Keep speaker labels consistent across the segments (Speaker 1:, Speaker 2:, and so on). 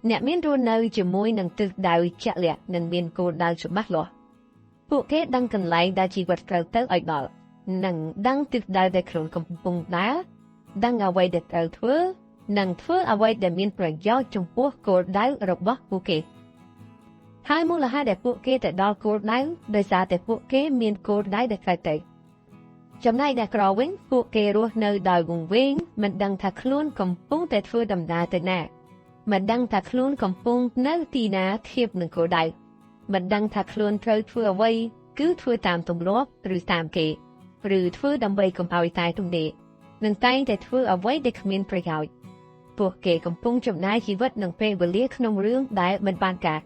Speaker 1: អ្នកមានរស់នៅជាមួយនឹងទិសដៅជាក់លាក់និងមានគោលដៅច្បាស់លាស់ពួកគេដឹងកន្លែងដែលជីវិតត្រូវទៅឲ្យដល់និងដឹងទិសដៅដែលខ្លួនកំពុងដើរដឹងអ្វីដែលត្រូវធ្វើនិងធ្វើអ្វីដែលមានប្រយោជន៍ចំពោះគោលដៅរបស់ពួកគេហើយមូលហេតុដែលពួកគេទៅដល់គោលដៅដោយសារតែពួកគេមានគោលដៅដែលត្រូវទៅចំណែកអ្នកក្រវិញពួកគេរស់នៅដោយវង្វេងមិនដឹងថាខ្លួនកំពុងតែធ្វើដំណើរទៅណាមិនដឹងថាខ្លួនកំពុងនៅទីណាធៀបនឹងគោលដៅមិនដឹងថាខ្លួនត្រូវធ្វើអ្វីគឺធ្វើតាមទម្លាប់ឬតាមគេឬធ្វើដើម្បីកុំឲ្យតែទំនេរនឹងតែងតែធ្វើអ្វីដែលគ្មានប្រយោជន៍ពួកគេកំពុងចំណាយជីវិតនិងពេលវេលាក្នុងរឿងដែលមិនបានការ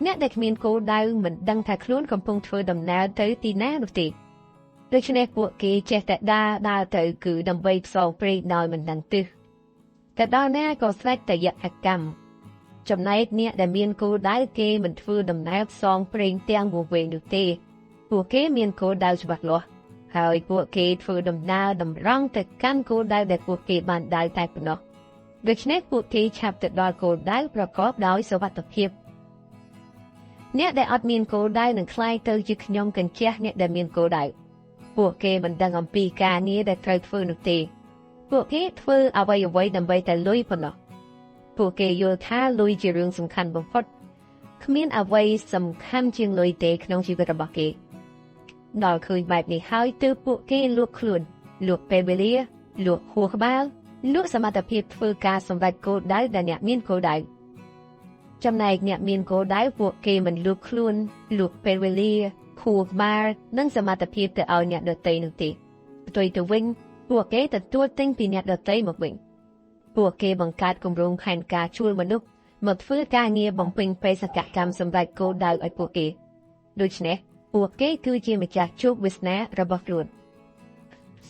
Speaker 1: អ្នកដែលគ្មានគោលដៅមិនដឹងថាខ្លួនកំពុងធ្វើដំណើរទៅទីណានោះទេដូច្នេះពួកគេចេះតែដើរទៅគឺដើម្បីផ្សងព្រេងដោយមិនដឹងទិសតែដល់ណាក៏ស្រេចតែយក្ខកម្មចំណែកអ្នកដែលមានគោលដៅគេមិនធ្វើដំណើរផ្សងព្រេងទាំងវង្វេងនោះទេពួកគេមានគោលដៅច្បាស់លាស់ហើយពួកគេធ្វើដំណើរតម្រង់ទៅកាន់គោលដៅដែលពួកគេបានដើរតែប៉ុណ្ណោះដូច្នេះពួកគេឆាប់ទៅដល់គោលដៅប្រកបដោយសុវត្ថិភាពអ្នកដែលអត់មានគោលដៅនឹងខ្លាយទៅជាខ្ញុំកញ្ជះអ្នកដែលមានគោលដៅពួកគេមិនដឹងអំពីការងារដែលត្រូវធ្វើនោះទេពួកគេធ្វើអ្វីដើម្បីតែលុយប៉ុណ្ណោះពួកគេយល់ថាលុយជារឿងសំខាន់បំផុតគ្មានអ្វីសំខាន់ជាងលុយទេក្នុងជីវិតរបស់គេដល់ឃើញបែបនេះហើយទើបពួកគេលួចខ្លួនលួចពេលវេលាលួចហួសក្បាលលួចសមត្ថភាពធ្វើការសម្រេចគោលដៅដែលអ្នកមានគោលដៅចំណែកអ្នកមានគោលដៅពួកគេមិនលួចខ្លួនលួចពេលវេលាខួរក្បាលនិងសមត្ថភាពទៅឲ្យអ្នកដទៃនោះទេផ្ទុយទៅវិញពួកគេទទួលទិញពីអ្នកដទៃមកវិញពួកគេបង្កើតគម្រោងផែនការជួលមនុស្សមកធ្វើការងារបំពេញបេសកកម្មសម្រាប់គោលដៅឲ្យពួកគេដូច្នេះពួកគេគឺជាម្ចាស់ជោគវាសនារបស់ខ្លួន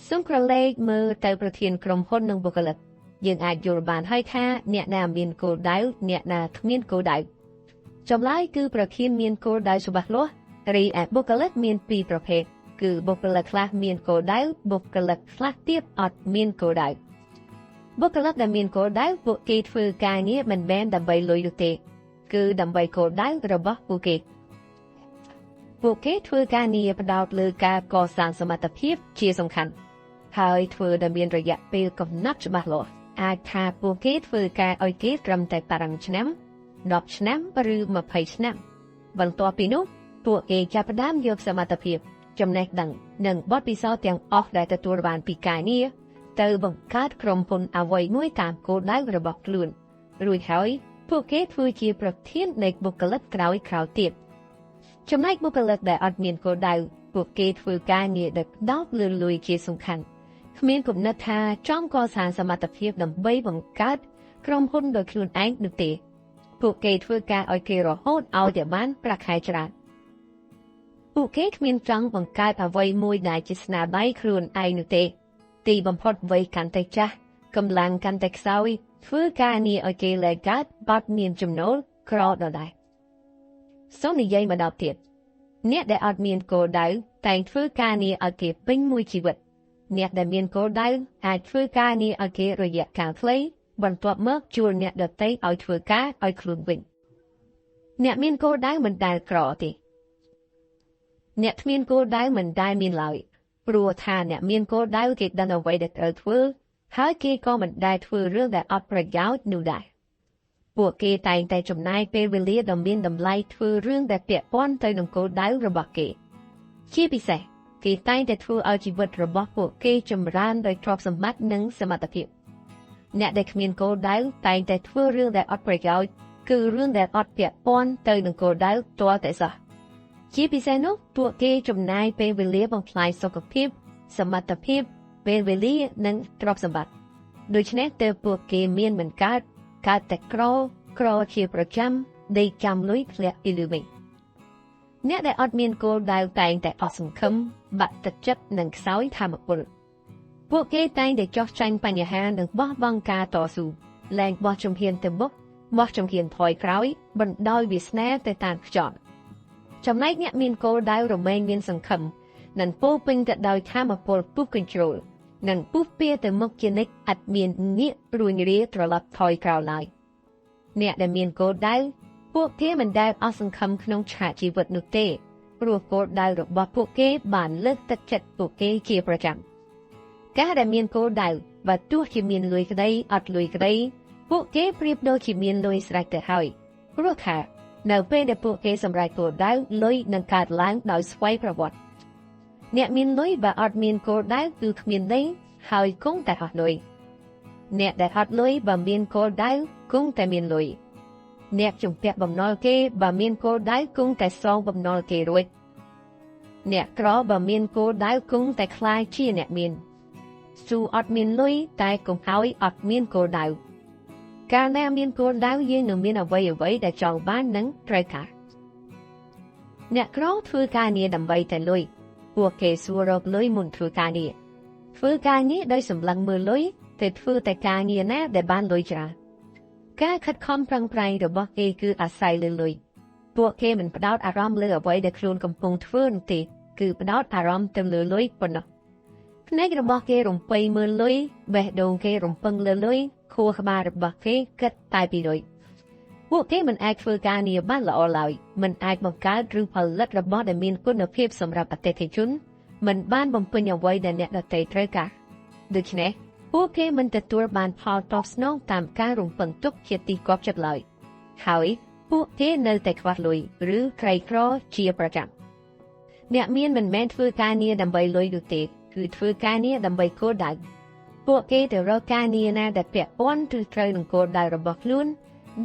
Speaker 1: សូមក្រឡេកមើលទៅប្រធានក្រុមហ៊ុននិងបុគ្គលិកយើងអាចយល់បានហើយថាអ្នកណាមានគោលដៅអ្នកណាគ្មានគោលដៅចម្លើយគឺប្រធានមានគោលដៅច្បាស់លាស់រីឯបុគ្គលិកមានពីរប្រភេទគឺបុគ្គលិកខ្លះមានគោលដៅបុគ្គលិកខ្លះទៀតអត់មានគោលដៅបុគ្គលិកដែលមានគោលដៅពួកគេធ្វើការងារមិនមែនដើម្បីលុយនោះទេគឺដើម្បីគោលដៅរបស់ពួកគេធ្វើការងារផ្ដោតលើការកសាងសមត្ថភាពជាសំខាន់ហើយធ្វើដោយមានរយៈពេលកំណត់ច្បាស់លាស់អាចថាពួកគេធ្វើការឲ្យគេត្រឹមតែ5ឆ្នាំ10ឆ្នាំឬ20ឆ្នាំបន្ទាប់ពីនោះពួកគេចាប់ផ្ដើមយកសមត្ថភាពចំណេះដឹងនិងបទពិសោធន៍ទាំងអស់ដែលទទួលបានពីការងារទៅបង្កើតក្រុមហ៊ុនអ្វីមួយតាមគោលដៅរបស់ខ្លួនរួចហើយពួកគេធ្វើជាប្រធាននៃបុគ្គលិកក្រោយទៀតចំណែកបុគ្គលិកដែលអត់មានគោលដៅពួកគេធ្វើការងារដែលផ្ដោតលើលុយជាសំខាន់គ្មានគំនិតថាចង់កសាងសមត្ថភាពដើម្បីបង្កើតក្រុមហ៊ុនដោយខ្លួនឯងនោះទេពួកគេធ្វើការឲ្យគេរហូតឲ្យតែបានប្រាក់ខែច្រើនពួកគេគ្មានចង់បង្កើតអ្វីមួយដែលជាស្នាដៃខ្លួនឯងនោះទេទីបំផុតវ័យកាន់តែចាស់កម្លាំងកាន់តែខ្សោយធ្វើការងារឲ្យគេលែងកើតបាត់មានចំណូលក្រដដែលសូមនិយាយម្ដងទៀតអ្នកដែលអត់មានគោលដៅតែងធ្វើការងារឲ្យគេពេញមួយជីវិតអ្នកដែលមានគោលដៅអាចធ្វើការងារឲ្យគេរយៈកាលខ្លីបន្ទាប់មកជួលអ្នកដទៃឲ្យធ្វើការឲ្យខ្លួនវិញអ្នកមានគោលដៅមិនដែលក្រទេអ្នកគ្មានគោលដៅមិនដែលមានឡើយព្រោះថាអ្នកមានគោលដៅគេដឹងអ្វីដែលត្រូវធ្វើហើយគេក៏មិនដែលធ្វើរឿងដែលអត់ប្រយោជន៍នោះដែរពួកគេតែងតែចំណាយពេលវេលាដ៏មានតម្លៃធ្វើរឿងដែលពាក់ព័ន្ធទៅនឹងគោលដៅរបស់គេជាពិសេសគេតែងតែធ្វើឲ្យជីវិតរបស់ពួកគេចម្រើនដោយទ្រព្យសម្បត្តិនិងសមត្ថភាពអ្នកដែលគ្មានគោលដៅតែងតែធ្វើរឿងដែលអត់ប្រយោជន៍គឺរឿងដែលអត់ពាក់ព័ន្ធទៅនឹងគោលដៅទាល់តែសោះជាពិសេសនោះពួកគេចំណាយពេលវេលាបំផ្លាញសុខភាពសមត្ថភាពពេលវេលានិងទ្រព្យសម្បត្តិដូច្នេះទើបពួកគេមានមិនកើតតែក្រជាប្រចាំដេកចាំលុយធ្លាក់ពីលើវិញអ្នកដែលអត់មានគោលដៅតែងតែអស់សង្ឃឹមបាក់ទឹកចិត្តនិងខ្សោយថាមពលពួកគេតែងតែចោះចាញ់បញ្ហានិងបោះបង់ការតស៊ូលែងបោះជំហានទៅមុខបោះជំហានថយក្រោយបណ្ដោយវាសនាទៅតាមខ្យល់ចំណែកអ្នកមានគោលដៅរមែងមានសង្ឃឹមនិងពោពេញទៅដោយថាមពលពុះកញ្ជ្រោលនិងពុះពៀទៅមុខជានិច្ចអត់មានងាករួញរាត្រឡប់ថយក្រោយឡើយ អ្នកដែលមានគោលដៅពួកគេមិនដែលអស់សង្ឃឹមក្នុងឆាកជីវិតនោះទេព្រោះគោលដៅរបស់ពួកគេបានលើកទឹកចិត្តពួកគេជាប្រចាំការដែលមានគោលដៅបើទោះជាមានលុយក្តីអត់លុយក្តីពួកគេប្រៀបដូចជាមានលុយស្រេចទៅហើយព្រោះថានៅពេលដែលពួកគេសម្រេចគោលដៅលុយនឹងកើតឡើងដោយស្វ័យប្រវត្តិអ្នកមានលុយបើអត់មានគោលដៅគឺគ្មានលុយហើយគង់តែអស់លុយអ្នកដែលអត់លុយបើមានគោលដៅគង់តែមានលុយអ្នកជំពាក់បំណុលគេបើមានគោលដៅគង់តែសងបំណុលគេរួចអ្នកក្របើមានគោលដៅគង់តែខ្លាចជាអ្នកមានស៊ូអត់មានលុយតែកុំឲ្យអត់មានគោលដៅកាលណាមានគោលដៅយើងនឹងមានអ្វីដែលចង់បាននឹងត្រូវការអ្នកក្រធ្វើការងារដើម្បីតែលុយពួកគេសួររកលុយមុនធ្វើការងារធ្វើការងារដោយសម្លឹងមើលលុយតែធ្វើតែការងារណាដែលបានលុយច្រើនការខិតខំប្រឹងប្រែងរបស់គេគឺអាស្រ័យលើលុយពួកគេមិនផ្ដោតអារម្មណ៍លើអ្វីដែលខ្លួនកំពុងធ្វើនោះទេគឺផ្ដោតអារម្មណ៍ទៅលើលុយប៉ុណ្ណោះភ្នែករបស់គេរំពៃមើលលុយបេះដូងគេរំពឹងលើលុយខួរក្បាលរបស់គេគិតតែពីលុយពួកគេមិនអាចធ្វើការងារបានល្អឡើយមិនអាចបង្កើតឬផលិតរបស់ដែលមានគុណភាពសម្រាប់អតិថិជនមិនបានបំពេញអ្វីដែលអ្នកដទៃត្រូវការដូច្នេះពួកគេមិនទទួលបានផលតបស្នងតាមការរំពឹងទុកជាទីគាប់ចិត្តឡើយហើយពួកគេនៅតែខ្វះលុយឬក្រីក្រជាប្រចាំអ្នកមានមិនមែនធ្វើការងារដើម្បីលុយនោះទេគឺធ្វើការងារដើម្បីគោលដៅពួកគេទៅរកការងារណាដែលពាក់ព័ន្ធឬត្រូវនឹងគោលដៅរបស់ខ្លួន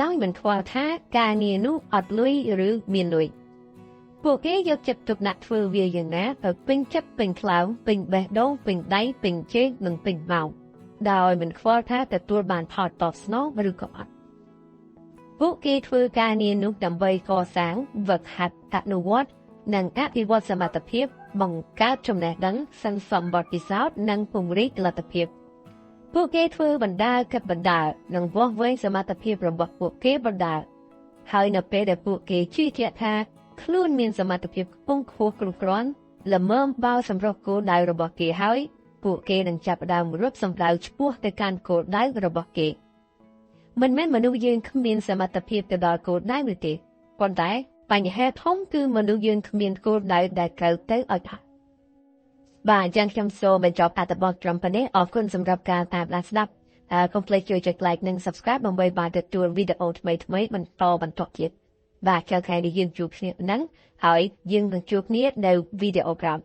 Speaker 1: ដោយមិនខ្វល់ថាការងារនោះអត់លុយឬមានលុយពួកគេយកចិត្តទុកដាក់ធ្វើវាយ៉ាងណាឲ្យពេញចិត្តពេញខ្លោងពេញបេះដូងពេញដៃពេញជើងនិងពេញម៉ោងដោយមិនខ្វល់ថាទទួលបានផលតបស្នងឬក៏អត់ពួកគេធ្វើការងារនោះដើម្បីកសាងវឹកហាត់អនុវត្តនិងអភិវឌ្ឍសមត្ថភាពបង្កើតចំណេះដឹងសន្សំបទពិសោធន៍និងពង្រីកលទ្ធភាពពួកគេធ្វើបណ្ដាគិតបណ្ដានិងវាស់វែងសមត្ថភាពរបស់ពួកគេបណ្ដាហើយនៅពេលដែលពួកគេជឿជាក់ថាខ្លួនមានសមត្ថភាពខ្ពង់ខ្ពស់គ្រប់គ្រាន់ល្មមបោសម្រាប់គោលដៅរបស់គេហើយពួកគេនឹងចាប់ផ្ដើមរត់សម្ដៅឆ្ពោះទៅកាន់គោលដៅរបស់គេមិនមែនមនុស្សយើងគ្មានសមត្ថភាពទៅដល់គោលដៅនោះទេប៉ុន្តែបញ្ហាធំគឺមនុស្សយើងគ្មានគោលដៅដែលត្រូវទៅឲ្យថាបាទអញ្ចឹងខ្ញុំសូមបញ្ចប់អត្ថបទត្រឹមប៉ុណ្ណេះអរគុណសម្រាប់ការតាមដានស្ដាប់កុំភ្លេចជួយចុច like និង subscribe ដើម្បីបានទទួលវីដេអូថ្មីៗបន្តទៀតបាទចៅខែនេះយើងជួបគ្នាហ្នឹងហើយយើងនឹងជួបគ្នានៅវីដេអូក្រោយ